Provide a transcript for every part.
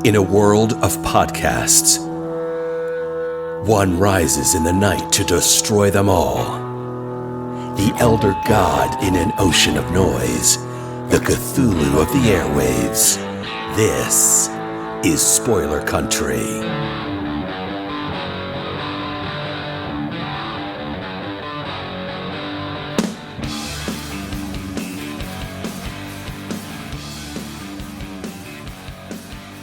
In a world of podcasts, one rises in the night to destroy them all. The elder god in an ocean of noise, the Cthulhu of the airwaves. This is Spoiler Country.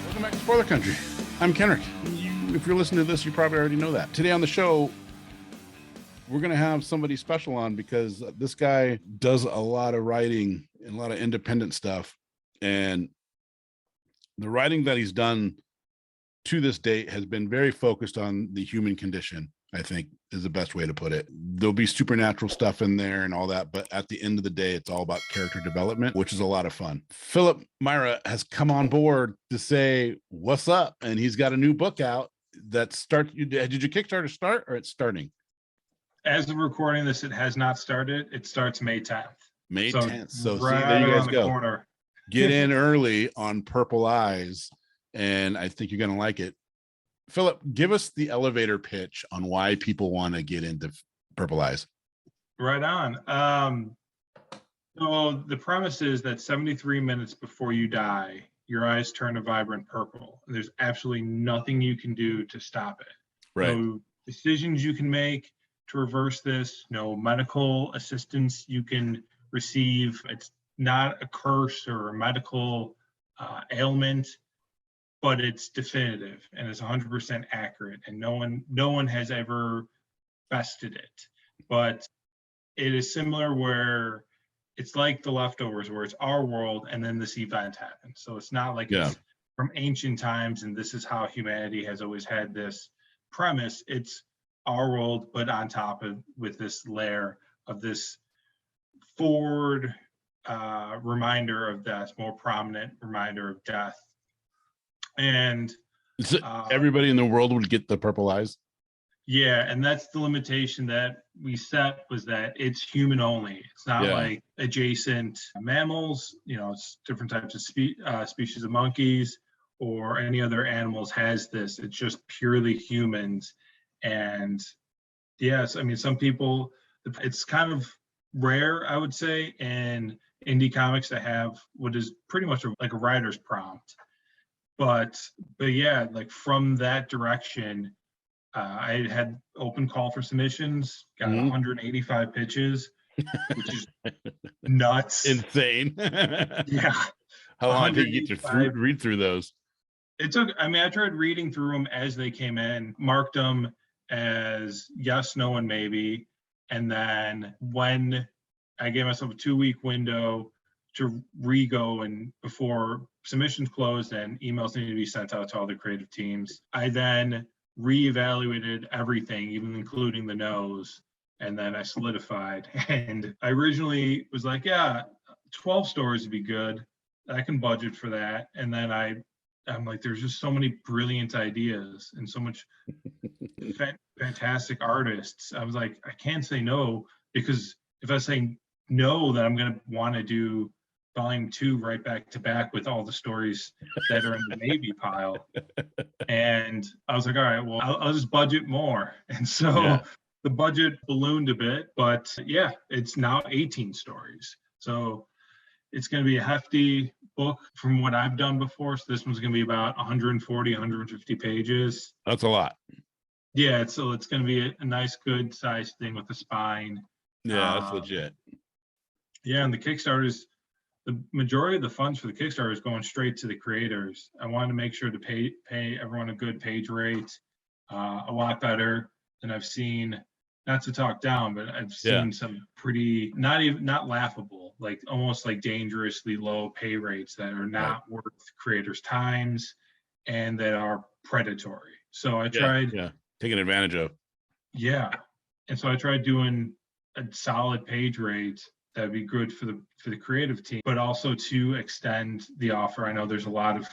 Welcome back to Spoiler Country. I'm Kenric. If you're listening to this, you probably already know that. Today on the show, we're going to have somebody special on because this guy does a lot of writing and a lot of independent stuff. And the writing that he's done to this date has been very focused on the human condition, I think is the best way to put it. There'll be supernatural stuff in there and all that, but at the end of the day, it's all about character development, which is a lot of fun. Phillip Maira has come on board to say, what's up? And he's got a new book out that starts. Did your Kickstarter start or it's starting? As of recording this, it has not started. It starts May 10th. May 10th. So right see, there you guys go. Corner. Get in early on Purple Eyes, and I think you're going to like it. Phillip, give us the elevator pitch on why people want to get into Purple Eyes. Right on. So the premise is that 73 minutes before you die, your eyes turn a vibrant purple. There's absolutely nothing you can do to stop it. Right. No decisions you can make to reverse this. No medical assistance you can receive. It's not a curse or a medical ailment, but it's definitive and it's 100% accurate, and no one has ever bested it. But it is similar where it's like The Leftovers, where it's our world and then this event happens. So it's not like it's from ancient times and this is how humanity has always had this premise. It's our world, but on top of with this layer of this forward reminder of death, more prominent reminder of death. And so everybody in the world would get the Purple Eyes. Yeah, and that's the limitation that we set, was that it's human only. It's not like adjacent mammals, it's different types of species of monkeys or any other animals has this. It's just purely humans. And yes, I mean, some people, it's kind of rare, I would say, in indie comics to have what is pretty much like a writer's prompt. But yeah, like from that direction, I had open call for submissions, got 185 pitches, which is nuts. Insane. Yeah. How long did you get to read through those? It took, I tried reading through them as they came in, marked them as yes, no, and maybe. And then when I gave myself a 2-week window to re-go, and before submissions closed and emails needed to be sent out to all the creative teams, I then reevaluated everything, even including the no's, and then I solidified. And I originally was like, 12 stories would be good. I can budget for that. And then I'm like, there's just so many brilliant ideas and so much fantastic artists. I was like, I can't say no, because if I say no, then I'm going to want to do volume 2 right back to back with all the stories that are in the maybe pile. And I was like, all right, well, I'll just budget more. And so the budget ballooned a bit, but it's now 18 stories. So it's going to be a hefty book from what I've done before. So this one's going to be about 140, 150 pages. That's a lot. Yeah, so it's going to be a nice, good sized thing with a spine. Yeah, that's legit. Yeah, and the Kickstarter's, the majority of the funds for the Kickstarter is going straight to the creators. I wanted to make sure to pay everyone a good page rate, a lot better than I've seen. Not to talk down, but I've seen some pretty not laughable, like almost like dangerously low pay rates that are not worth creators' times and that are predatory. So I tried taking advantage of. Yeah, and so I tried doing a solid page rate that'd be good for the creative team, but also to extend the offer. I know there's a lot of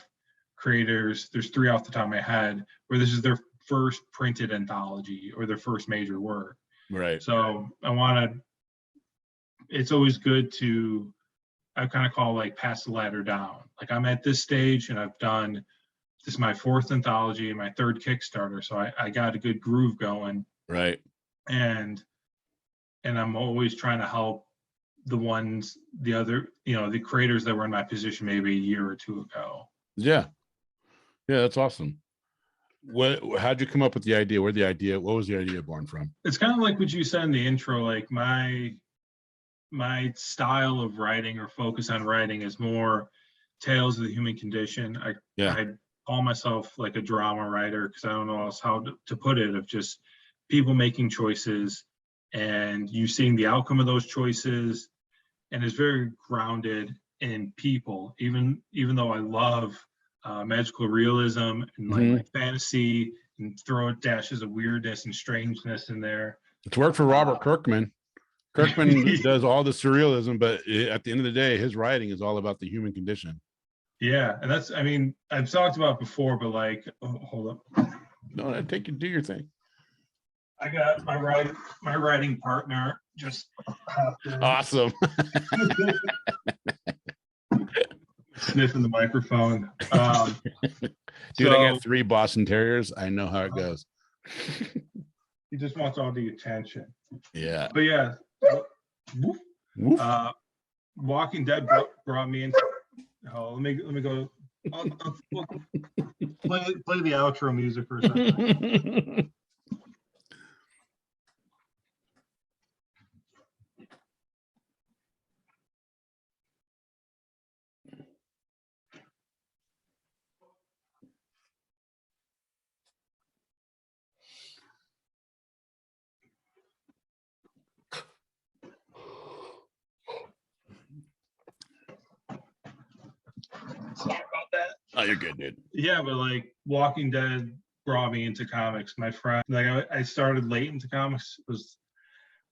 creators, there's 3 off the top of my head, where this is their first printed anthology or their first major work. Right. So it's always good to, I kind of call like pass the ladder down. Like I'm at this stage and I've done this is my fourth anthology and my third Kickstarter, so I got a good groove going. Right. And I'm always trying to help the other, the creators that were in my position maybe a year or two ago. Yeah. Yeah, that's awesome. How'd you come up with the idea? What was the idea born from? It's kind of like what you said in the intro, like my style of writing or focus on writing is more tales of the human condition. I call myself like a drama writer because I don't know else how to put it, of just people making choices and you seeing the outcome of those choices. And it's very grounded in people, even though I love magical realism and like fantasy, and throw dashes of weirdness and strangeness in there. It's worked for Robert Kirkman. Kirkman does all the surrealism, but at the end of the day, his writing is all about the human condition. Yeah, and that's, I mean, I've talked about before, but like, hold up. No, take you do your thing. I got my writing partner just hopped in. Awesome. Sniffing the microphone. Dude, I got 3 Boston Terriers. I know how it goes. He just wants all the attention. Yeah. But yeah, Woof. Walking Dead brought me into. Oh, let me go. I'll play the outro music for a second. Sorry about that. Oh, you're good, dude. Yeah, but like Walking Dead brought me into comics. My friend, like I started late into comics. It was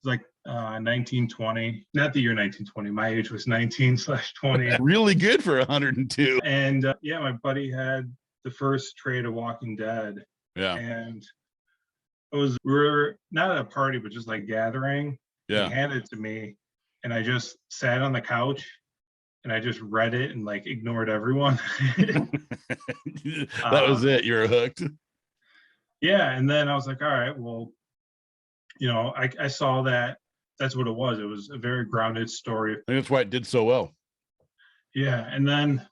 like 1920, not the year 1920. My age was 19/20. Really good for 102. And yeah, my buddy had the first trade of Walking Dead. Yeah. And we were not at a party, but just like gathering. Yeah. He handed it to me, and I just sat on the couch and I just read it and like ignored everyone. That was it. You're hooked. Yeah. And then I was like, all right, well, I saw that that's what it was. It was a very grounded story. I think that's why it did so well. Yeah. And then,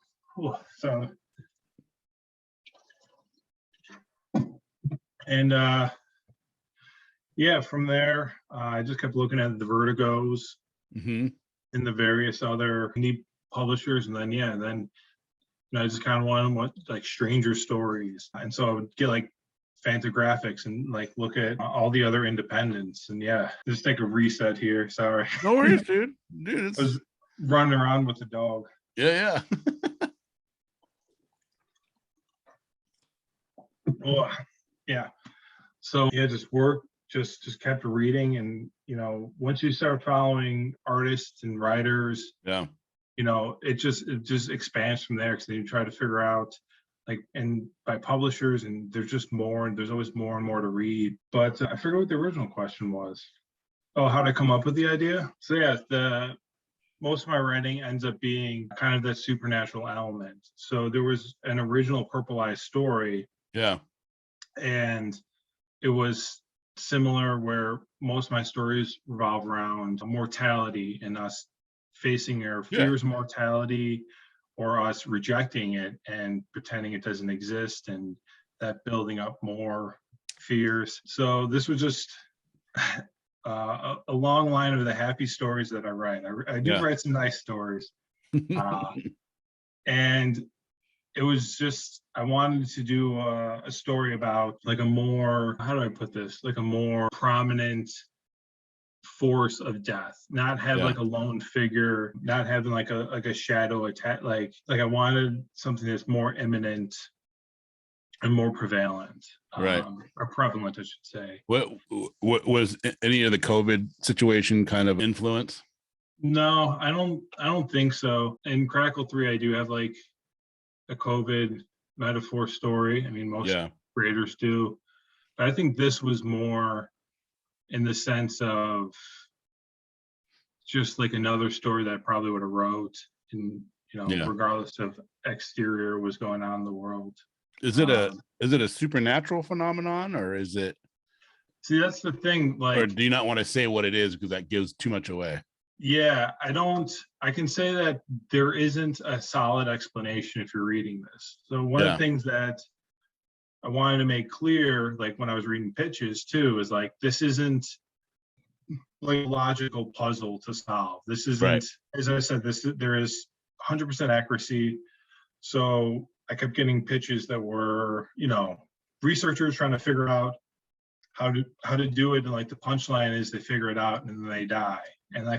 yeah, from there, I just kept looking at the Vertigos and the various other indie publishers. And then, I just kind of wanted like stranger stories. And so I would get like Fantagraphics and like look at all the other independents. And yeah, just take a reset here. Sorry. No worries, dude. Dude, I was running around with the dog. Yeah. Oh, yeah. So yeah, just kept reading, and once you start following artists and writers, it just expands from there, because then you try to figure out and by publishers, and there's just more, and there's always more and more to read. But I forget what the original question was. Oh, how to come up with the idea? So yeah, most of my writing ends up being kind of that supernatural element. So there was an original Purple Eye story. Yeah. And it was similar, where most of my stories revolve around mortality and us facing our fears of mortality, or us rejecting it and pretending it doesn't exist, and that building up more fears. So this was just a long line of the happy stories that I write. I do write some nice stories. And it was just, I wanted to do a story about like a more, how do I put this? Like a more prominent force of death, not have like a lone figure, not having like a shadow attack. Like I wanted something that's more imminent and more prevalent, or prevalent, I should say. What was any of the COVID situation kind of influence? No, I don't think so. In Crackle 3, I do have like a COVID metaphor story. I mean, most creators do, but I think this was more in the sense of just like another story that I probably would have wrote, and regardless of exterior was going on in the world. Is it a supernatural phenomenon, or is it? See, that's the thing. Like, or do you not want to say what it is because that gives too much away? Yeah, I can say that there isn't a solid explanation if you're reading this. So one of the things that I wanted to make clear, like when I was reading pitches too, is like, this isn't like a logical puzzle to solve. This isn't, as I said, there is 100% accuracy. So I kept getting pitches that were, researchers trying to figure out how to do it, and like the punchline is they figure it out and then they die. And I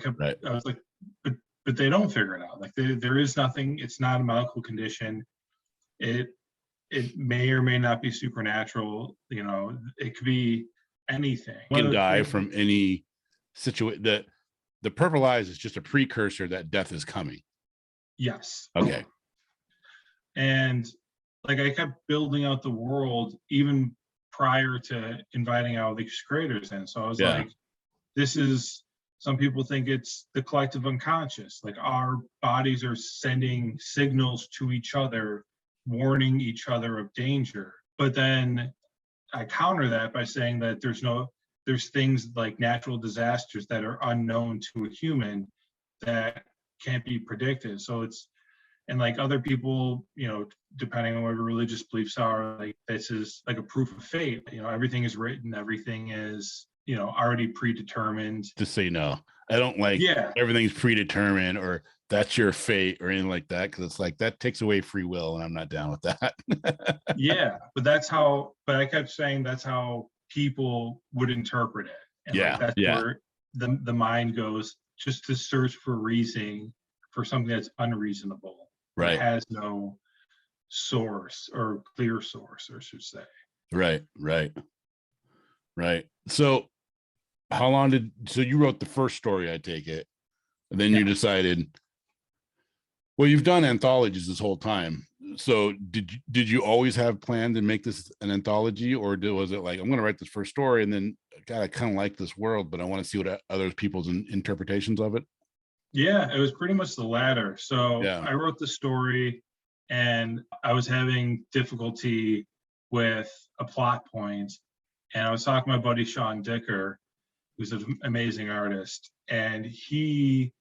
was like, but they don't figure it out. Like there is nothing. It's not a medical condition. It may or may not be supernatural. It could be anything. You can die from any situation. The purple eyes is just a precursor that death is coming. Yes. Okay. And like I kept building out the world even prior to inviting all these creators in. So I was like, this is, some people think it's the collective unconscious. Like our bodies are sending signals to each other, warning each other of danger. But then I counter that by saying that there's things like natural disasters that are unknown to a human that can't be predicted. So and like other people, depending on what your religious beliefs are, like this is like a proof of fate. Everything is written, everything is, already predetermined. Just so you know, I don't like everything's predetermined or that's your fate or anything like that, because it's like that takes away free will, and I'm not down with that. But I kept saying that's how people would interpret it. And that's where the mind goes, just to search for reasoning for something that's unreasonable. It has no source or clear source, I should say. Right. So how long so you wrote the first story, I take it, and then you decided, well, you've done anthologies this whole time. So did you always have planned to make this an anthology, or was it like, I'm going to write this first story and then God, I kind of like this world, but I want to see what other people's interpretations of it? Yeah, it was pretty much the latter. So I wrote the story and I was having difficulty with a plot point. And I was talking to my buddy, Sean Dicker, who's an amazing artist. And he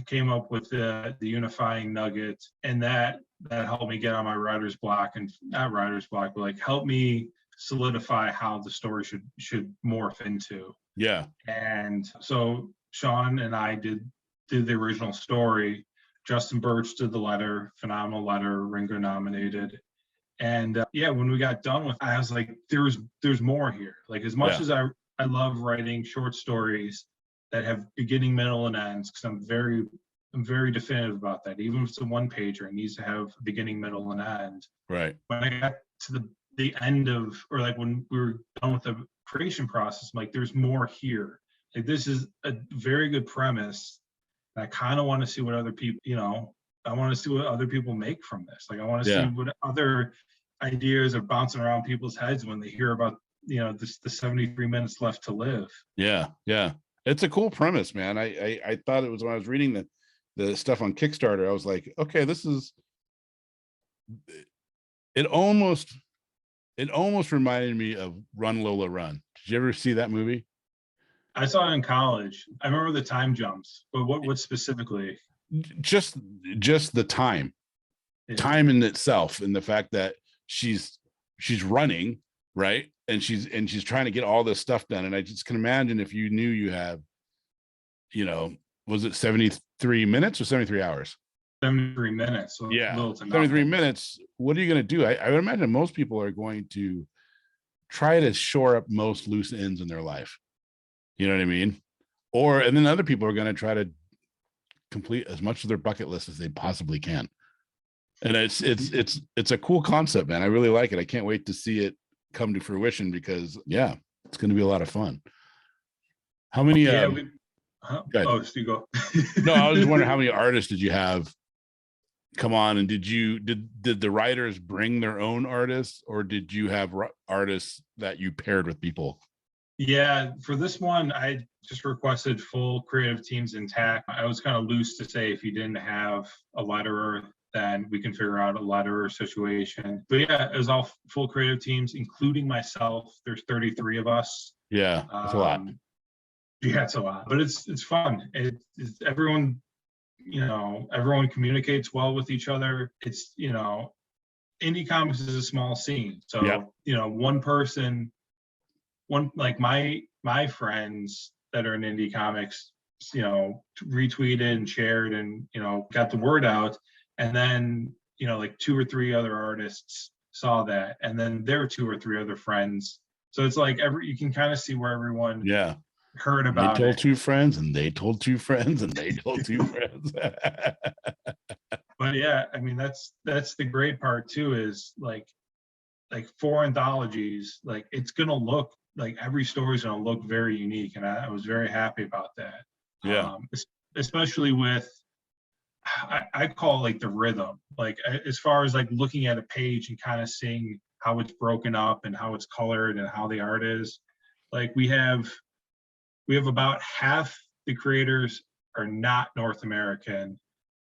came up with the unifying nugget, and that helped me get on my writer's block, and not writer's block, but like help me solidify how the story should morph into. Yeah. And so Sean and I did the original story. Justin Birch did the letter, phenomenal letter, Ringo nominated. And when we got done with it, I was like, there's more here. Like as much as I love writing short stories that have beginning, middle, and ends, because I'm very definitive about that. Even if it's a one pager, it needs to have a beginning, middle, and end. Right. When I got to the end of, or like when we were done with the creation process, I'm like, there's more here. Like this is a very good premise. And I kind of want to see what other people, I want to see what other people make from this. Like I want to see what other ideas are bouncing around people's heads when they hear about, the 73 minutes left to live. Yeah. It's a cool premise, man. I thought it was, when I was reading the stuff on Kickstarter, I was like, okay, this is, it almost reminded me of Run Lola Run. Did you ever see that movie? I saw it in college. I remember the time jumps, but what specifically? Just the time in itself, and the fact that she's running, right? And she's trying to get all this stuff done. And I just can imagine if you knew you have, was it 73 minutes or 73 hours? 73 minutes. So 73 minutes. What are you going to do? I would imagine most people are going to try to shore up most loose ends in their life. You know what I mean? And then other people are going to try to complete as much of their bucket list as they possibly can. And it's a cool concept, man. I really like it. I can't wait to see it come to fruition, because it's going to be a lot of fun. How many? So you go. No, I was just wondering, how many artists did you have come on, and did the writers bring their own artists, or did you have artists that you paired with people? Yeah, for this one, I just requested full creative teams intact. I was kind of loose to say if you didn't have a letterer, then we can figure out a letter or situation. But yeah, it was all full creative teams, including myself. There's 33 of us. Yeah, that's a lot. Yeah, it's a lot, but it's fun. It's everyone, everyone communicates well with each other. It's, indie comics is a small scene. So, one person, like my friends that are in indie comics, retweeted and shared and, got the word out. And then, like 2 or 3 other artists saw that, and then their 2 or 3 other friends. So it's like you can kind of see where everyone heard about it. They told 2 friends, and they told 2 friends, and they told 2 friends. But yeah, I mean, that's the great part too, is like for anthologies, like it's gonna look like every story's gonna look very unique, and I was very happy about that. Yeah. Especially with, I call it like the rhythm, like as far as like looking at a page and kind of seeing how it's broken up and how it's colored and how the art is. Like we have about half the creators are not North American,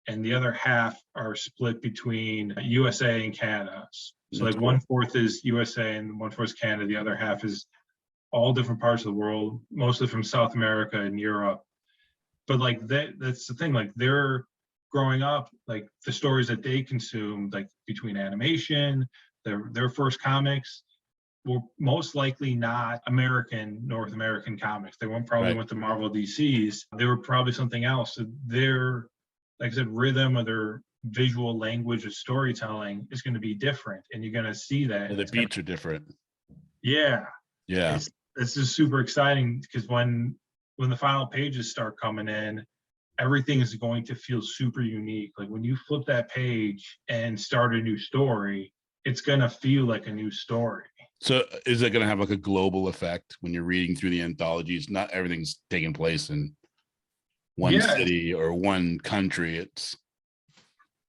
and the other half are split between USA and Canada. So like cool. 1/4 is USA and 1/4 is Canada. The other half is all different parts of the world, mostly from South America and Europe. But like that's the thing, like they're growing up, like the stories that they consumed, like between animation, their first comics were most likely not North American comics. They weren't probably went to Marvel DCs. They were probably something else. So their, like I said, rhythm or their visual language of storytelling is going to be different, and you're going to see that. And the beats are different. Yeah. Yeah. It's just super exciting, because when the final pages start coming in, everything is going to feel super unique. Like when you flip that page and start a new story, it's going to feel like a new story. So is it going to have like a global effect when you're reading through the anthologies? Not everything's taking place in one city or one country. It's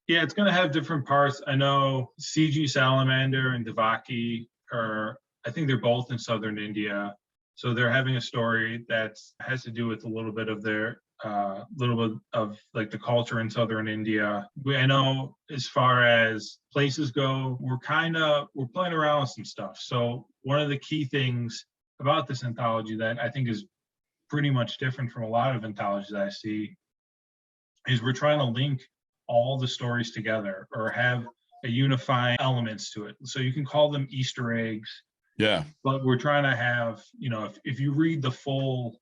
going to have different parts. I know CG Salamander and Devaki I think they're both in southern India. So they're having a story that has to do with a little bit of their little bit of like the culture in southern India. I know as far as places go, we're playing around with some stuff. So one of the key things about this anthology that I think is pretty much different from a lot of anthologies I see is we're trying to link all the stories together or have a unifying elements to it. So you can call them Easter eggs. Yeah. But we're trying to have, if you read the full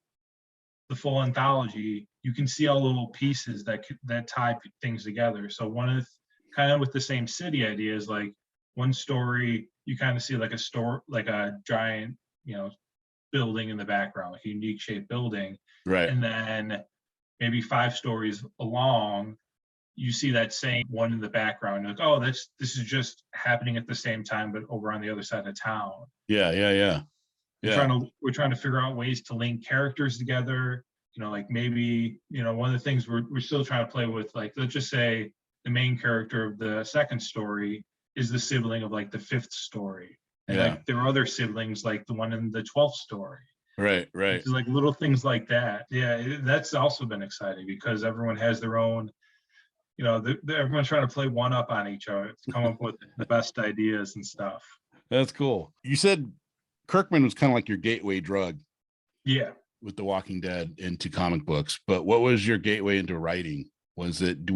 anthology, you can see all little pieces that tie things together. So one of kind of with the same city idea is like one story, you kind of see like a giant, building in the background, like a unique shaped building. Right. And then maybe 5 stories along, you see that same one in the background. Like, oh, this is just happening at the same time, but over on the other side of town. Yeah. We're trying to figure out ways to link characters together. Like maybe, one of the things we're still trying to play with, like, let's just say the main character of the second story is the sibling of like the 5th story. And like there are other siblings, like the one in the 12th story. Right. It's like little things like that. Yeah, that's also been exciting because everyone has their own, everyone's trying to play one up on each other to come up with the best ideas and stuff. That's cool. You said Kirkman was kind of like your gateway drug. Yeah. With The Walking Dead into comic books. But what was your gateway into writing? Were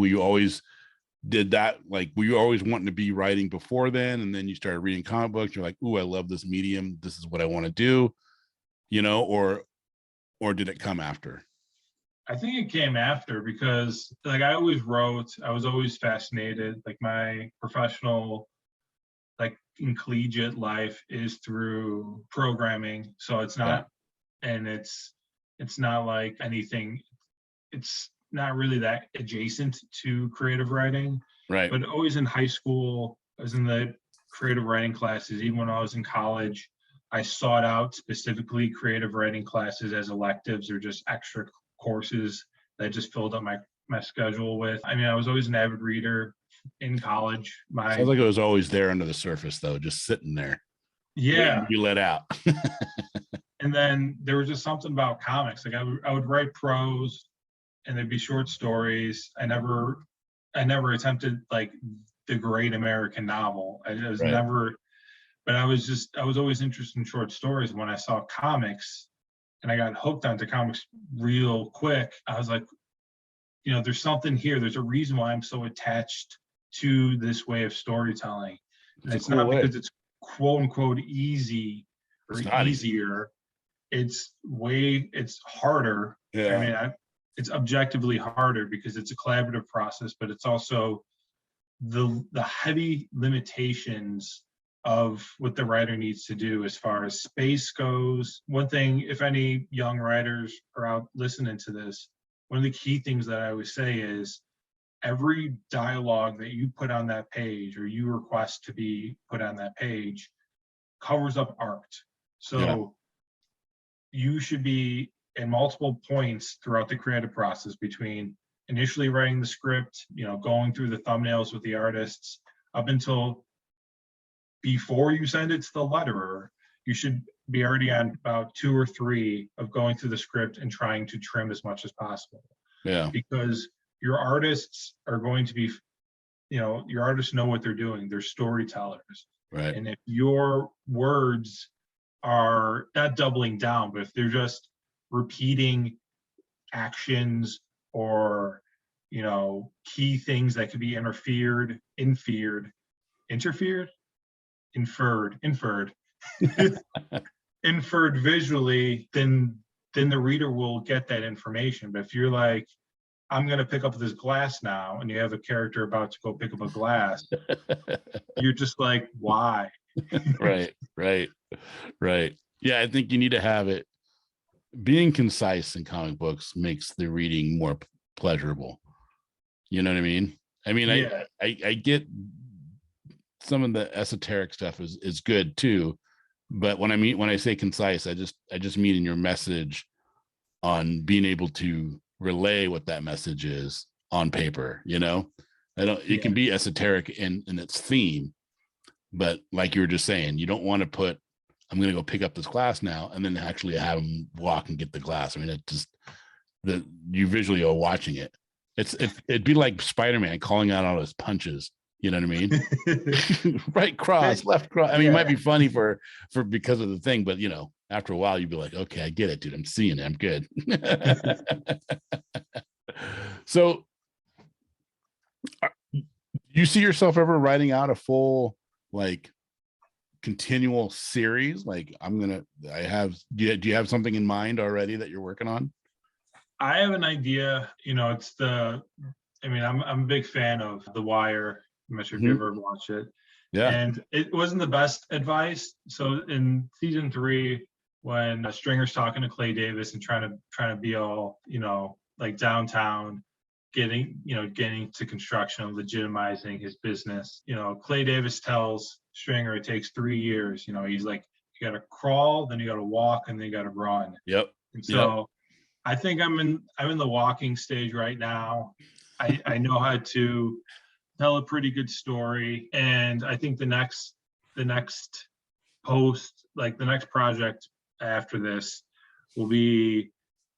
you always wanting to be writing before then, and then you started reading comic books, you're like, ooh, I love this medium, this is what I want to do, or did it come after? I think it came after, because like I always wrote, I was always fascinated, like my professional, like in collegiate life is through programming. So it's not, and it's not like anything, it's not really that adjacent to creative writing. Right. But always in high school, I was in the creative writing classes. Even when I was in college, I sought out specifically creative writing classes as electives or just extra courses that I just filled up my schedule with. I mean, I was always an avid reader in college. Sounds like it was always there under the surface, though, just sitting there. Yeah. You let out. And then there was just something about comics. Like I would write prose, and there'd be short stories. I never attempted like the great American novel. I was Right. never, but I was always interested in short stories. When I saw comics and I got hooked onto comics real quick, I was like, there's something here. There's a reason why I'm so attached to this way of storytelling. And it's cool not way. because it's quote unquote easy or easier. It's harder. Yeah. I mean, it's objectively harder because it's a collaborative process, but it's also the heavy limitations of what the writer needs to do as far as space goes. One thing, if any young writers are out listening to this, one of the key things that I always say is every dialogue that you put on that page or you request to be put on that page covers up art. So you should be in multiple points throughout the creative process between initially writing the script, going through the thumbnails with the artists, up until before you send it to the letterer. You should be already on about 2 or 3 of going through the script and trying to trim as much as possible. Yeah. Because your artists are going to be, your artists know what they're doing. They're storytellers. Right. And if your words are not doubling down, but if they're just repeating actions or key things that could be inferred inferred visually, then the reader will get that information. But if you're like, I'm going to pick up this glass now, and you have a character about to go pick up a glass, you're just like, why? Right. Yeah, I think you need to have it. Being concise in comic books makes the reading more pleasurable. You know what I mean? Yeah. I get some of the esoteric stuff is good too, but when I say concise, I just mean in your message on being able to relay what that message is on paper. It can be esoteric in its theme, but like you were just saying, you don't want to put, I'm going to go pick up this glass now, and then actually have them walk and get the glass. I mean, it just you visually are watching it. It'd be like Spider-Man calling out all his punches. You know what I mean? Right cross, left cross. I mean, it might be funny for because of the thing, but after a while, you'd be like, okay, I get it, dude. I'm seeing it. I'm good. So, you see yourself ever writing out a full continual series? Do you have something in mind already that you're working on? I have an idea. I'm a big fan of The Wire. I'm not sure if you ever watched it. Yeah. And it wasn't the best advice. So in season 3, when Stringer's talking to Clay Davis and trying to be all, like downtown, getting to construction and legitimizing his business, Clay Davis tells Stringer it takes 3 years. He's like, you got to crawl, then you got to walk, and then you got to run. Yep. And so I think I'm in the walking stage right now. I know how to tell a pretty good story, and I think the next post, like the next project after this, will be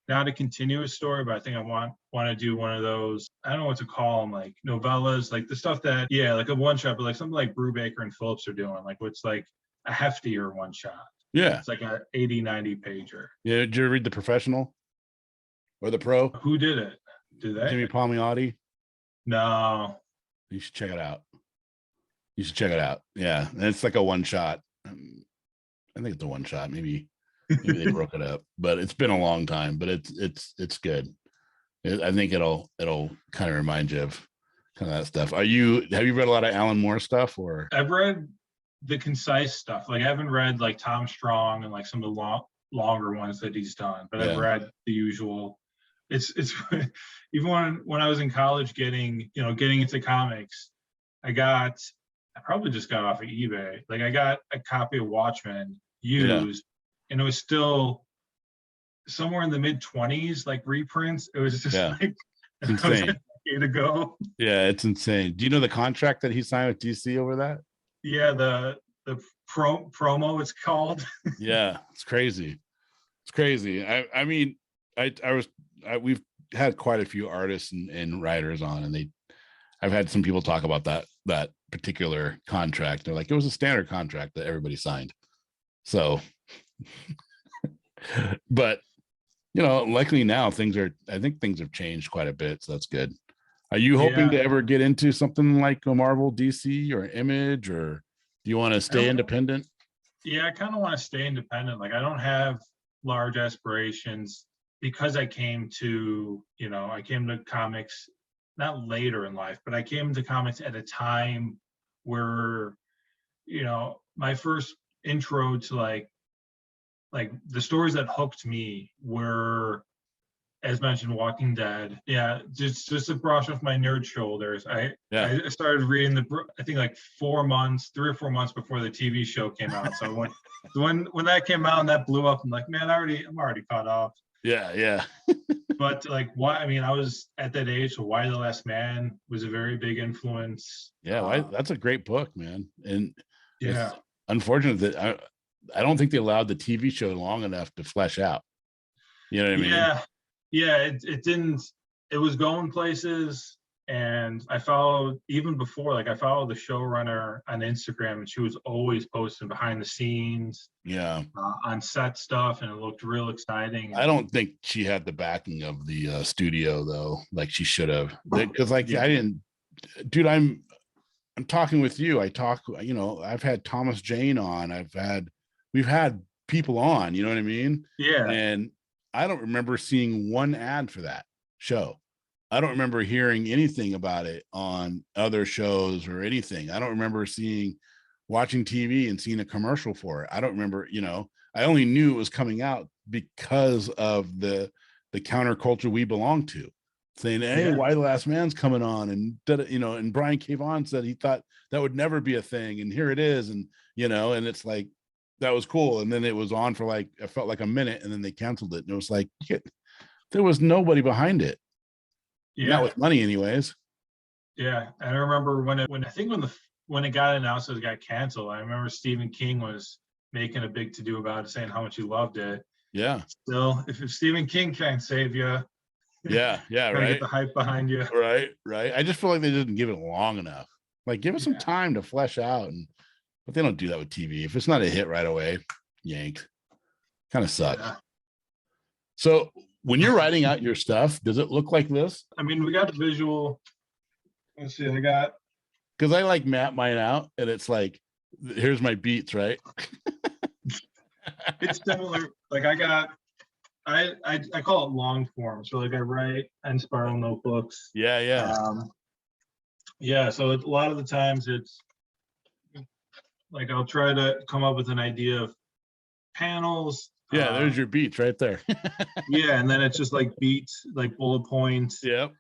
not a continuous story, but I think I want to do one of those, I don't know what to call them, like novellas, like the stuff that, like a one shot, but like something like Brubaker and Phillips are doing, like what's like a heftier one shot. Yeah. It's like a 80-90 pager. Yeah. Did you read The Professional or The Pro? Who did it? Did they? Jimmy Palmiotti? No. You should check it out. Yeah. And it's like a one shot. I think it's a one shot. Maybe they broke it up, but it's been a long time, but it's good. I think it'll kind of remind you of kind of that stuff. Have you read a lot of Alan Moore stuff? Or I've read the concise stuff. Like I haven't read like Tom Strong and like some of the longer ones that he's done, but I've read the usual. It's even when I was in college getting into comics, I probably just got off of eBay. Like I got a copy of Watchmen used, and it was still somewhere in the mid-20s, like reprints. It was just like insane. To go. Yeah, it's insane. Do you know the contract that he signed with DC over that? Yeah, the promo it's called. Yeah, it's crazy. I mean, we've had quite a few artists and writers on, and I've had some people talk about that particular contract. They're like, it was a standard contract that everybody signed. So, but luckily now I think things have changed quite a bit. So that's good. Are you hoping to ever get into something like a Marvel, DC, or Image, or do you want to stay independent? Yeah, I kind of want to stay independent. Like, I don't have large aspirations because I came to comics not later in life, but I came to comics at a time where, my first intro to like the stories that hooked me were, as mentioned, Walking Dead. Yeah, just to brush off my nerd shoulders. I started reading I think like 3 or 4 months before the TV show came out. So when that came out and that blew up, I'm like, man, I'm already caught up. Yeah. But like, I was at that age, so Why the Last Man was a very big influence. Yeah, that's a great book, man. And yeah, it's unfortunate that I don't think they allowed the TV show long enough to flesh out. You know what I mean? Yeah, it didn't. It was going places, and I followed even before. Like, I followed the showrunner on Instagram, and she was always posting behind the scenes, on set stuff, and it looked real exciting. I don't think she had the backing of the studio though, like she should have. Because I didn't, dude. I'm talking with you. I've had Thomas Jane on. We've had people on. You know what I mean? Yeah. And I don't remember seeing one ad for that show. I don't remember hearing anything about it on other shows or anything. I don't remember watching TV and seeing a commercial for it. I don't remember, I only knew it was coming out because of the counterculture we belong to, saying, hey, Why the Last Man's coming on. And Brian K. Vaughan said he thought that would never be a thing. And here it is. And, and it's like, that was cool. And then it was on for it felt like a minute, and then they canceled it. And it was like, there was nobody behind it. Yeah. Not with money anyways. Yeah. And I remember when it got announced that it got canceled, I remember Stephen King was making a big to-do about it, saying how much he loved it. Yeah. Still, if Stephen King can't save you, right. Get the hype behind you. Right. I just feel like they didn't give it long enough. Like, give it some time to flesh out, but they don't do that with TV. If it's not a hit right away, yanked. Kind of sucks. Yeah. So when you're writing out your stuff, does it look like this? I mean, we got the visual. Let's see, because I like map mine out, and it's like, here's my beats, right? It's similar. Like, I call it long form. So like, I write and spiral notebooks. Yeah. So a lot of the times it's like, I'll try to come up with an idea of panels. Yeah, there's your beats right there. Yeah, and then it's just like beats, like bullet points. Yep.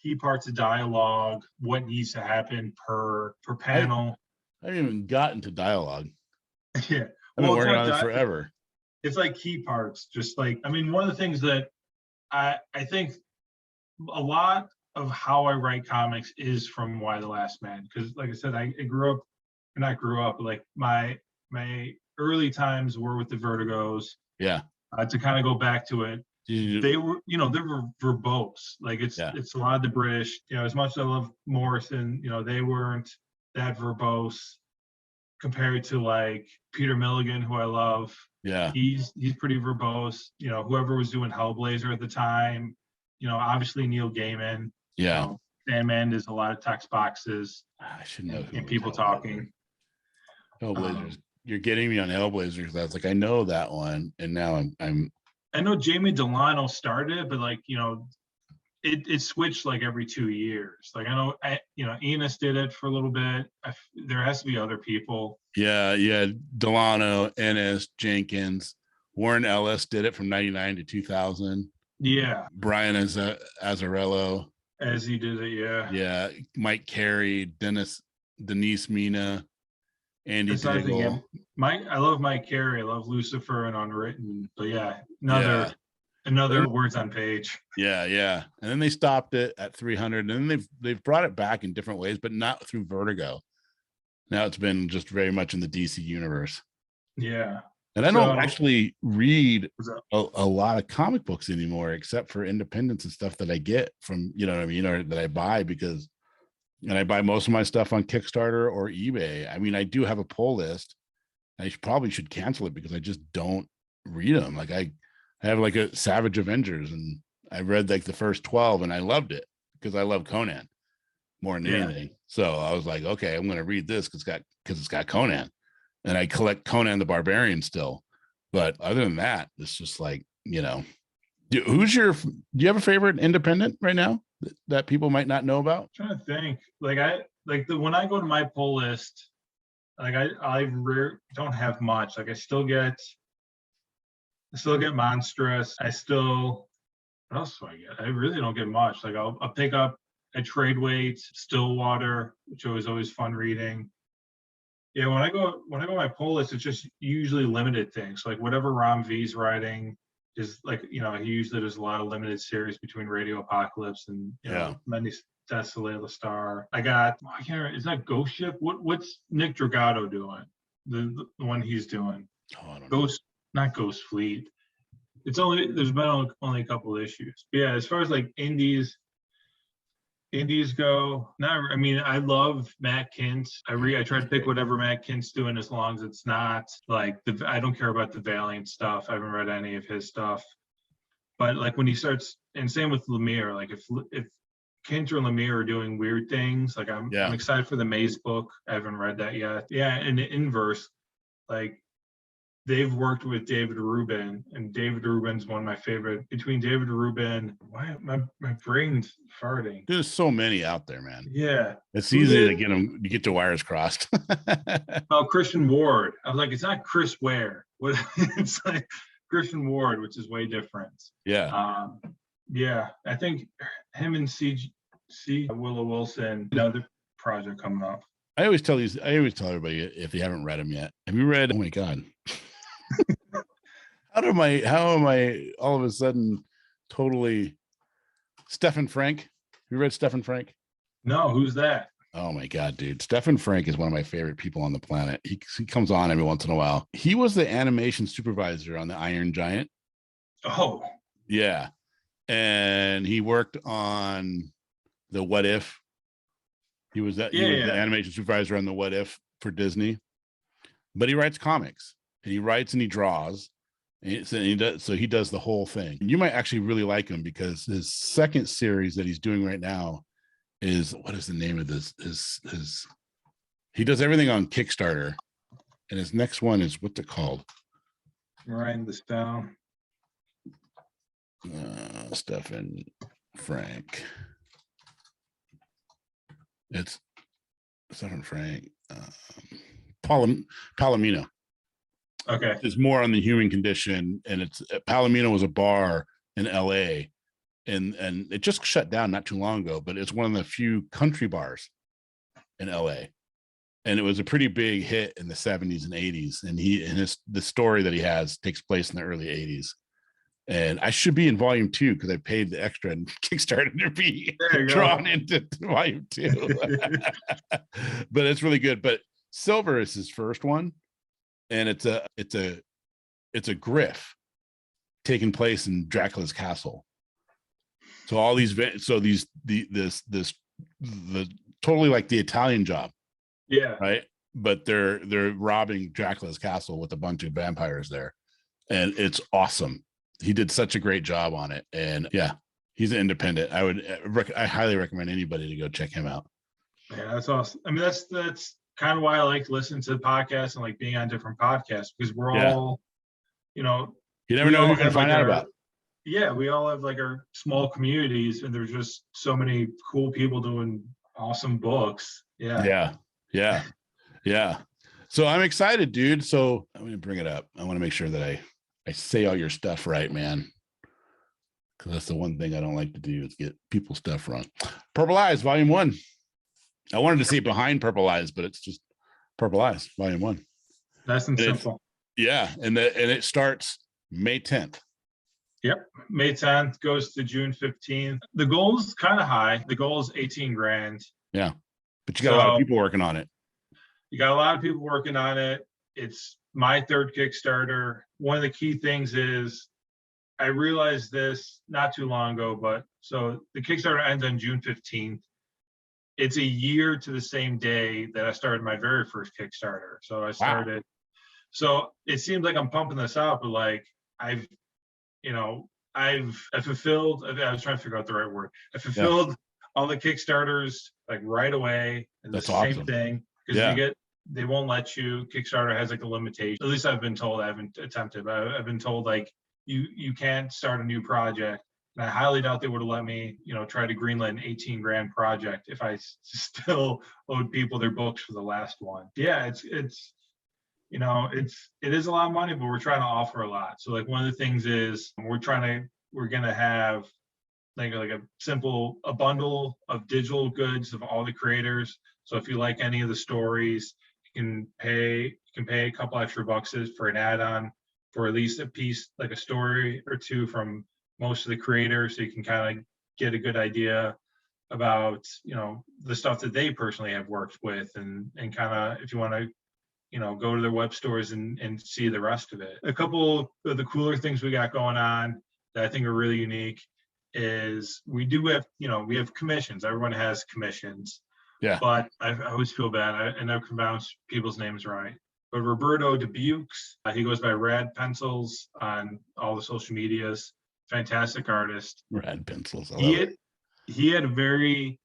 Key parts of dialogue, what needs to happen per panel. I haven't even gotten to dialogue. Yeah. I've been working on it forever. It's like key parts. Just like, I mean, one of the things that I think a lot of how I write comics is from Why the Last Man. Because like I said, but like my early times were with the Vertigos. Yeah. To kind of go back to it, they were verbose. Like, it's a lot of the British. As much as I love Morrison, they weren't that verbose compared to like Peter Milligan, who I love. Yeah. He's pretty verbose. Whoever was doing Hellblazer at the time, obviously Neil Gaiman. Yeah. Sandman is a lot of text boxes. I should know. And people talking. Hellblazers. You're getting me on Hellblazers. That's like, I know that one, and now I know Jamie Delano started, but like, it switched like every 2 years. Like, I know, Enos did it for a little bit. There has to be other people. Yeah. Delano, Ennis, Jenkins, Warren Ellis did it from 99 to 2000. Yeah. Brian Azzarello. As he did it, yeah. Yeah. Mike Carey, Denise Mina, Andy Diggle. I love Mike Carey. I love Lucifer and Unwritten. But yeah, another words on page. Yeah. And then they stopped it at 300, and then they've brought it back in different ways, but not through Vertigo. Now it's been just very much in the DC universe. Yeah. And I don't actually read a lot of comic books anymore, except for independents and stuff that I get from, or that I buy, because And I buy most of my stuff on Kickstarter or eBay. I mean, I do have a pull list. Probably should cancel it because I just don't read them. Like I have like a Savage Avengers, and I read like the first 12 and I loved it because I love Conan more than anything. So I was like, okay, I'm going to read this because it's got Conan, and I collect Conan the Barbarian still. But other than that, it's just like, do you have a favorite independent right now that people might not know about? I'm trying to think. When I go to my pull list, like don't have much. Like I still get Monstrous. What else do I get? I really don't get much. Like I'll pick up a trade weight, Stillwater, which was always fun reading. Yeah, when I go my pull list, it's just usually limited things. Like whatever Rom V's writing is like, he usually does a lot of limited series between Radio Apocalypse and Many Desolate the Star. I can't remember, is that Ghost Ship? What's Nick Dragato doing? The one he's doing. Oh, I don't know. Not Ghost Fleet. There's been only a couple of issues. But yeah, as far as like indies go, I love Matt Kint. I try to pick whatever Matt Kint's doing as long as it's not like I don't care about the Valiant stuff. I haven't read any of his stuff. But like when he starts, and same with Lemire, like if Kint or Lemire are doing weird things, like I'm excited for the Maze book. I haven't read that yet. Yeah, and the inverse, like they've worked with David Rubin, and David Rubin's one of my favorite. Between David Rubin, why my brain's farting. There's so many out there, man. Yeah, it's easy to get the wires crossed. Oh, Christian Ward. I was like, it's not Chris Ware. It's like Christian Ward, which is way different. Yeah. Yeah, I think him and C. Willow Wilson, another project coming up. I always tell everybody if they haven't read them yet. Have you read? Oh my God. How am I all of a sudden totally Stephen Frank? You read Stephen Frank? No, who's that? Oh my God, dude. Stephen Frank is one of my favorite people on the planet. He comes on every once in a while. He was the animation supervisor on the Iron Giant. Oh. Yeah. And he worked on the What If. He was the animation supervisor on the What If for Disney. But he writes comics. And he writes and he draws. And he does the whole thing. You might actually really like him because his second series that he's doing right now is, what is the name of this? He does everything on Kickstarter, and his next one is, what's it called? I'm writing this down. Stephen Frank. It's Stephen Frank. Palomino. Okay. It's more on the human condition, and it's Palomino was a bar in LA, and it just shut down not too long ago, but it's one of the few country bars in LA, and it was a pretty big hit in the 70s and 80s. And the story that he has takes place in the early 80s. And I should be in volume 2 because I paid the extra and Kickstarter to be drawn into volume 2. But it's really good. But Silver is his first one, and it's a griff taking place in Dracula's castle. So all these, this totally like the Italian Job. Yeah. Right. But they're robbing Dracula's castle with a bunch of vampires there, and it's awesome. He did such a great job on it, and yeah, he's an independent. I highly recommend anybody to go check him out. Yeah, that's awesome. I mean, that's kind of why I like listening to the podcast and like being on different podcasts, because we're all, you never know who you can find out about. Yeah, we all have like our small communities, and there's just so many cool people doing awesome books. Yeah. So I'm excited, dude. So I'm gonna bring it up. I want to make sure that I say all your stuff right, man, because that's the one thing I don't like to do is get people's stuff wrong. Purple Eyes, Volume 1. I wanted to see it behind Purple Eyes, but it's just Purple Eyes, Volume 1. Nice and simple. Yeah, and it starts May 10th. Yep, May 10th goes to June 15th. The goal is kind of high. The goal is 18 grand. Yeah, but you got a lot of people working on it. You got a lot of people working on it. It's my third Kickstarter. One of the key things is, I realized this not too long ago, but so the Kickstarter ends on June 15th. it's a year to the same day that I started my very first Kickstarter. So I started. So it seems like I'm pumping this out, but like I've fulfilled. I was trying to figure out the right word. I fulfilled all the Kickstarters like right away, and That's the awesome. same thing because they won't let you. Kickstarter has like a limitation. At least I've been told. I haven't attempted, but I've been told like you can't start a new project. And I highly doubt they would have let me, try to greenlight an 18 grand project if I still owed people their books for the last one. Yeah, it is a lot of money, but we're trying to offer a lot. So like one of the things is we're gonna have like a bundle of digital goods of all the creators. So if you like any of the stories, you can pay a couple extra bucks for an add-on for at least a piece, like a story or two from most of the creators, so you can kind of get a good idea about the stuff that they personally have worked with, and kind of if you want to go to their web stores and see the rest of it. A couple of the cooler things we got going on that I think are really unique is we do have we have commissions. Everyone has commissions, but I always feel bad. I never can pronounce people's names right. But Roberto Dubuque, he goes by Rad Pencils on all the social medias. Fantastic artist. Rad Pencils. He had a very,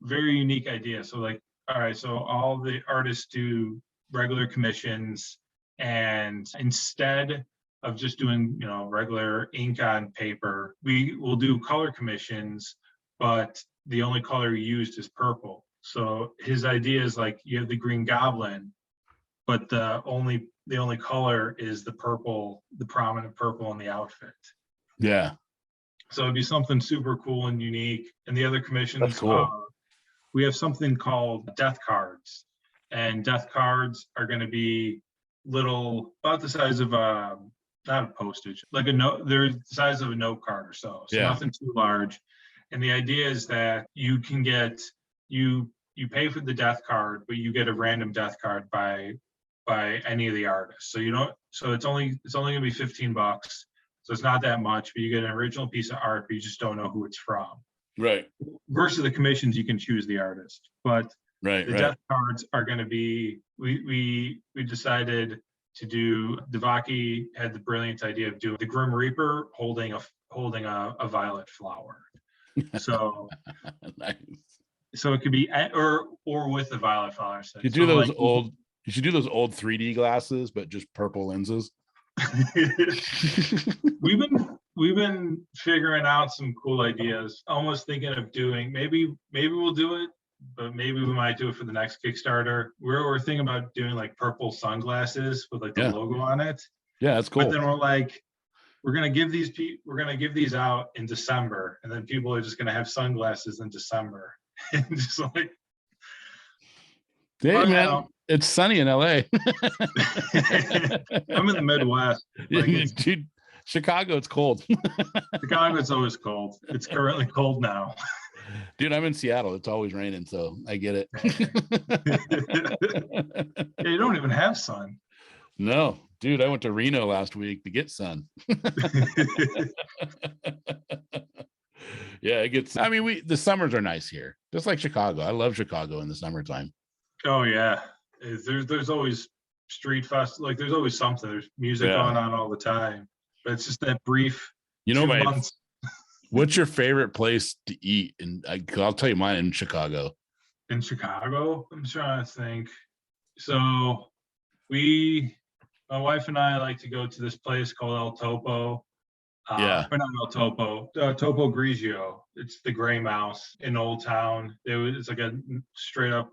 very unique idea. So like, all right, so all the artists do regular commissions, and instead of just doing regular ink on paper, we will do color commissions, but the only color used is purple. So his idea is like you have the Green Goblin, but the only color is the purple, the prominent purple in the outfit. Yeah. So it'd be something super cool and unique. And the other commissions, that's cool. We have something called death cards, and death cards are going to be little, about the size of not a postage, like a note. They're the size of a note card or so. So nothing too large. And the idea is that you can get you pay for the death card, but you get a random death card by any of the artists. So it's only going to be $15. So it's not that much, but you get an original piece of art, but you just don't know who it's from. Right. Versus the commissions, you can choose the artist. But death cards are going to be, we decided to do, Devaki had the brilliant idea of doing the Grim Reaper holding a violet flower. So nice. So it could be or with the violet flower. You do those old. You should do those old 3D glasses, but just purple lenses. We've been figuring out some cool ideas. Almost thinking of doing maybe we'll do it, but maybe we might do it for the next Kickstarter. We're thinking about doing like purple sunglasses with like the logo on it. Yeah, that's cool. But then we're like, we're gonna give these out in December, and then people are just gonna have sunglasses in December. And just like, hey man, it's sunny in LA. I'm in the Midwest. Like dude, Chicago, it's cold. Chicago, it's always cold. It's currently cold now. Dude, I'm in Seattle. It's always raining, so I get it. Yeah, you don't even have sun. No, dude, I went to Reno last week to get sun. Yeah, it gets. I mean, the summers are nice here, just like Chicago. I love Chicago in the summertime. Oh yeah, there's always street fest. Like there's always something. There's music going on all the time. But it's just that brief. Months. What's your favorite place to eat? And I'll tell you mine in Chicago. In Chicago, I'm trying to think. So my wife and I like to go to this place called El Topo. Or not El Topo, Topo Grigio. It's the Gray Mouse in Old Town. It's like a straight up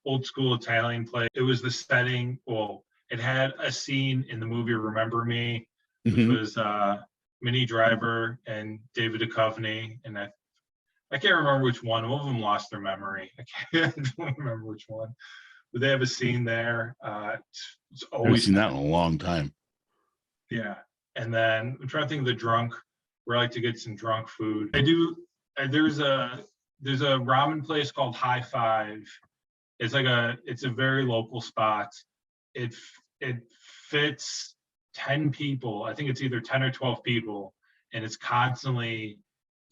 old school Italian place. It was the setting. Well, it had a scene in the movie Remember Me, which was Minnie Driver and David Duchovny, and I can't remember which one. One of them lost their memory. I don't remember which one, but they have a scene there. It's always seen that in a long time. Yeah. And then I'm trying to think of the drunk, where I like to get some drunk food. There's a ramen place called High Five. It's a very local spot. It fits 10 people. I think it's either 10 or 12 people, and it's constantly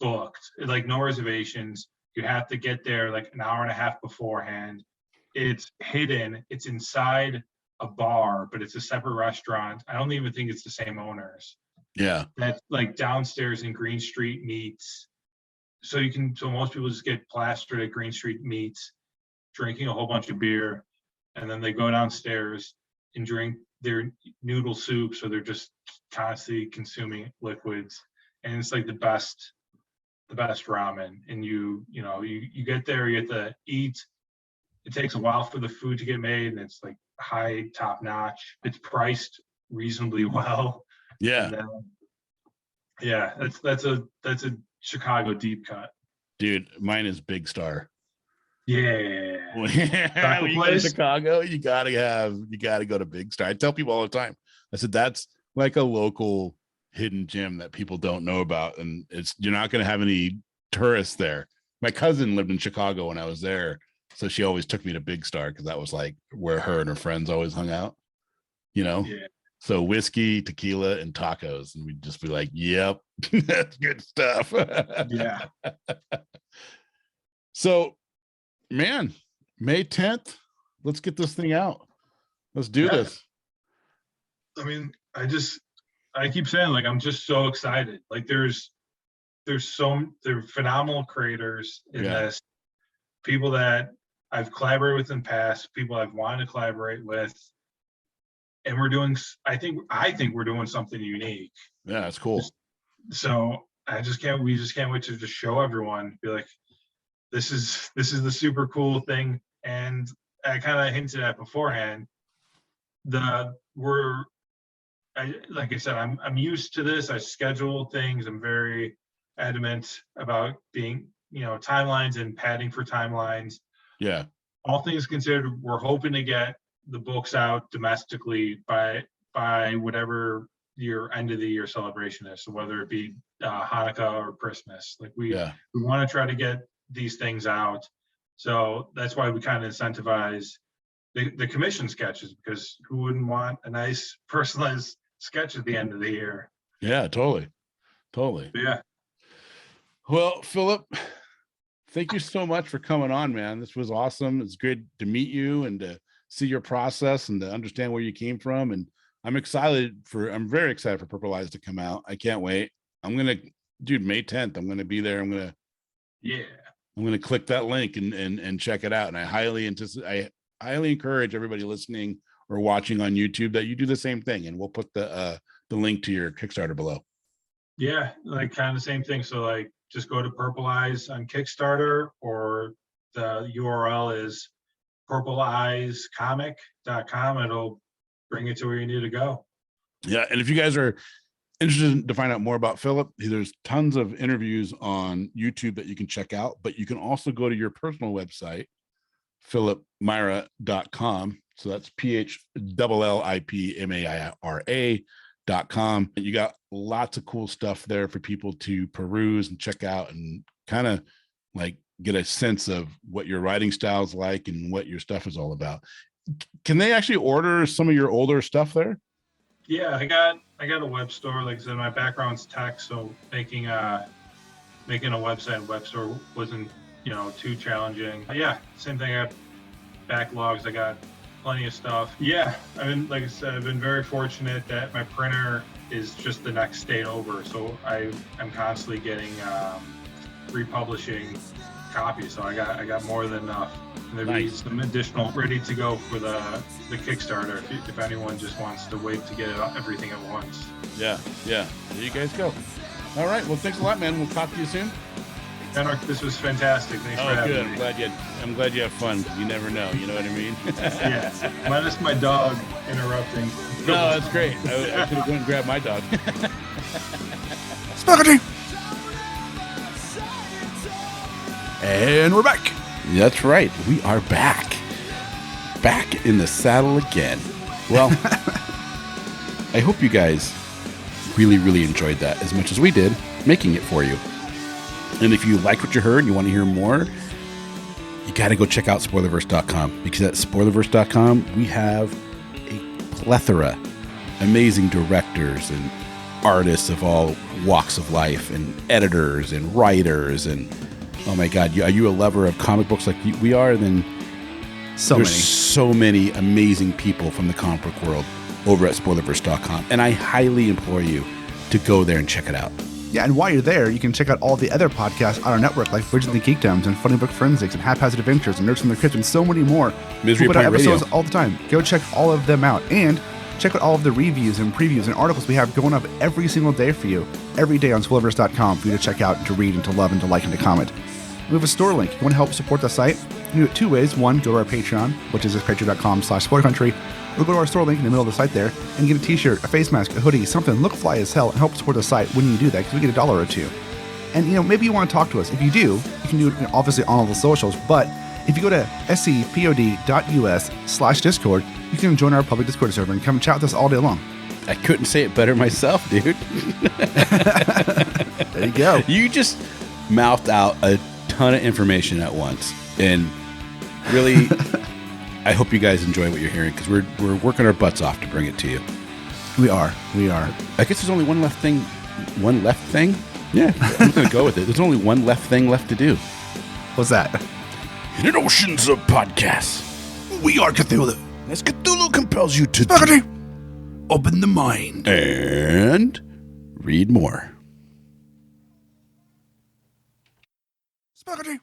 booked. Like no reservations. You have to get there like an hour and a half beforehand. It's hidden. It's inside a bar, but it's a separate restaurant. I don't even think it's the same owners. Yeah. That's like downstairs in Green Street Meats. So most people just get plastered at Green Street Meats, drinking a whole bunch of beer, and then they go downstairs and drink their noodle soup. So they're just constantly consuming liquids, and it's like the best ramen. And you get there, you get to eat. It takes a while for the food to get made, and it's like high, top notch. It's priced reasonably well. Yeah. And then, yeah, that's a Chicago deep cut. Dude, mine is Big Star. Yeah. When you go to Chicago, you gotta go to Big Star. I tell people all the time. I said that's like a local hidden gem that people don't know about, and you're not gonna have any tourists there. My cousin lived in Chicago when I was there, so she always took me to Big Star because that was like where her and her friends always hung out. Yeah. So whiskey, tequila, and tacos, and we'd just be like, "Yep, that's good stuff." Yeah. So, man, May 10th, let's get this thing out. Let's do this. I mean, I keep saying, like, I'm just so excited. Like, there are phenomenal creators in this, people that I've collaborated with in the past, people I've wanted to collaborate with, and I think we're doing something unique. Yeah, that's cool. So we just can't wait to just show everyone, be like, this is the super cool thing. And I kind of hinted at beforehand, like I said, I'm used to this. I schedule things. I'm very adamant about being, timelines and padding for timelines. Yeah. All things considered, we're hoping to get the books out domestically by whatever your end of the year celebration is. So whether it be Hanukkah or Christmas, like we want to try to get these things out. So that's why we kind of incentivize the commission sketches, because who wouldn't want a nice personalized sketch at the end of the year? Yeah, totally. But yeah. Well, Phillip, thank you so much for coming on, man. This was awesome. It's great to meet you and to see your process and to understand where you came from. And I'm very excited for Purple Eyes to come out. I can't wait. May 10th, I'm going to be there. I'm going to click that link and check it out. And I highly encourage everybody listening or watching on YouTube that you do the same thing. And we'll put the link to your Kickstarter below. Yeah, like kind of the same thing. So like just go to Purple Eyes on Kickstarter, or the URL is purpleeyescomic.com. It'll bring you to where you need to go. Yeah. And if you guys are interested to find out more about Phillip, there's tons of interviews on YouTube that you can check out, but you can also go to your personal website, phillipmaira.com. So that's PHLLIPMAIRA.com. You got lots of cool stuff there for people to peruse and check out and kind of like get a sense of what your writing style is like and what your stuff is all about. Can they actually order some of your older stuff there? Yeah, I got a web store. Like I said, my background's tech, so making a website and web store wasn't too challenging. Yeah, same thing. I got backlogs. I got plenty of stuff. Yeah, like I said, I've been very fortunate that my printer is just the next state over. So I'm constantly getting republishing copies. So I got more than enough. And there'll be some additional ready to go for the Kickstarter if anyone just wants to wait to get everything at once. Yeah. There you guys go. All right. Well, thanks a lot, man. We'll talk to you soon. Kenric, this was fantastic. Thanks for having me. I'm glad you have fun. You never know. You know what I mean? Yeah. Minus my dog interrupting. No, that's great. I should have gone and grabbed my dog. Spaghetti! And we're back. That's right. We are back. Back in the saddle again. Well, I hope you guys really, really enjoyed that as much as we did making it for you. And if you like what you heard and you want to hear more, you got to go check out spoilerverse.com, because at spoilerverse.com, we have a plethora amazing directors and artists of all walks of life and editors and writers and Oh my God, are you a lover of comic books like we are? Then there's so many amazing people from the comic book world over at spoilerverse.com, and I highly implore you to go there and check it out. Yeah, and while you're there, you can check out all the other podcasts on our network, like Bridges and Geekdoms and Funny Book Forensics and Haphazard Adventures and Nerds from the Crypt and so many more. Misery We put out Point Radio. episodes all the time. Go check all of them out. And check out all of the reviews and previews and articles we have going up every single day for you. Every day on spoilerverse.com for you to check out and to read and to love and to like and to comment. We have a store link. You want to help support the site? You can do it two ways. One, go to our Patreon, which is patreon.com/spoilercountry. Or go to our store link in the middle of the site there and get a t-shirt, a face mask, a hoodie, something, look fly as hell, and help support the site when you do that, because we get $1 or $2. And, maybe you want to talk to us. If you do, you can do it obviously on all the socials, but if you go to scpod.us/Discord, you can join our public Discord server and come chat with us all day long. I couldn't say it better myself, dude. There you go. You just mouthed out a ton of information at once, and really, I hope you guys enjoy what you're hearing, because we're working our butts off to bring it to you. We are. I guess there's only one left thing. Yeah, I'm going to go with it. There's only one left thing left to do. What's that? In an oceans of podcasts, we are Cthulhu. As Cthulhu compels you to Open the mind. And read more. Spaghetti.